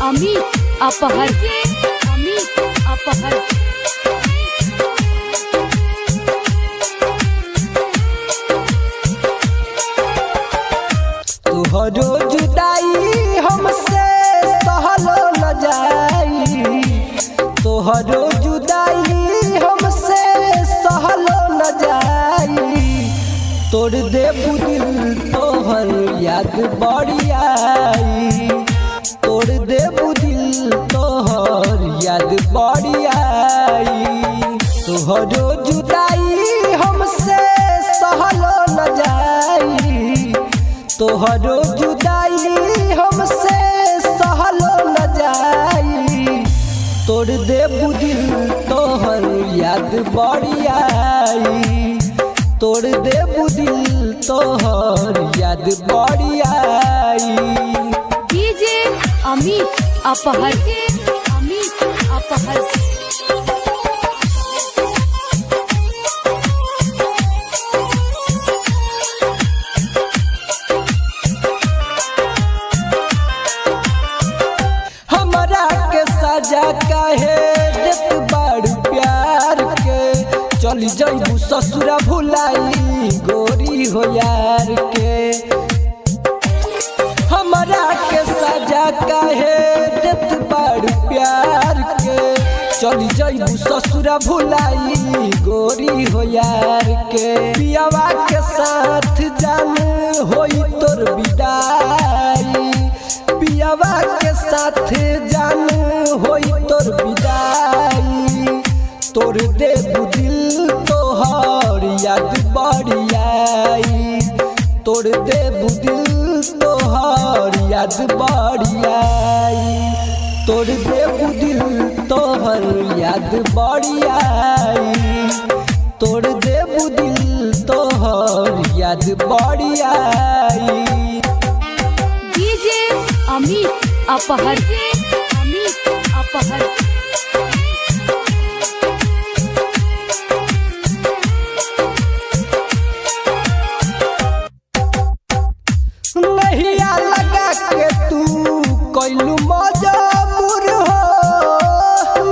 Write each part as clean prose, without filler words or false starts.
अमित अपहर अमित अपहर। तुहरो जुदाई हमसे सहलो न जाई, तुहरो जुदाई हमसे सहलो न जाई। तोड़ देबू दिल तोहर याद बड़ी आई, तोड़ देबू दिल तोहर याद बड़ी आई। तुहरो जुदाई हमसे सहलो न जाई, तोहरो जुदाई हमसे सहलो न जाई। तोड़ देबू दिल तोहर याद बड़ी आई, तोड़ देबू दिल तोहर याद बड़ी आई। डीजे अमित अपहर अमित अपहर। सजा काहे देत बाड़ू प्यार के, चल जइबू ससुरा भुलाई गोरी हो यार के। हमरा के सजा काहे देत बाड़ू प्यार के, चल जइबू ससुरा भुलाई गोरी हो यार के। पियावा के साथ जान होई तोर विदाई, पियावा के साथ जान होई तोर विदाई। तोड़ देबू दिल तोहर याद बड़ी आई, तोड़ देबू दिल तोहर याद बड़ी आई। तोड़ देबू दिल तोहर याद बड़ी आई, तोड़ देबू दिल तोहर याद बड़ी आई। डीजे अमित अपहर अमित अपहर। नहिया लगा के तू कैलू मजबूर हो,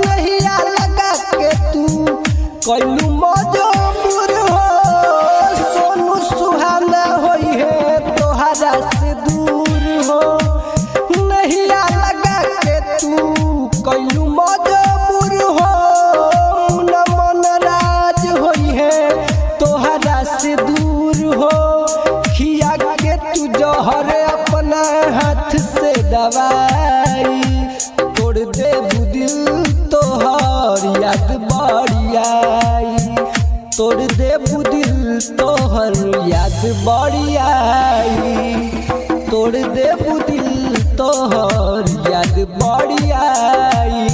नहिया लगा के तू कैलू मजबूर हो। सोनू सुहाना होई है तोहरा से दूर हो, नहिया लगा के तू कैलू मजबूर हो। मुना मन राज होई है तोहरा से दूर हो, खिया के तू जहर अपना हाथ से दवाई। तोड़ देबू दिल तोहर याद बड़ी आई, तोड़ देबू दिल तोहर याद बड़ी आई, तोड़ देबू दिल तोहर याद बड़ी आई।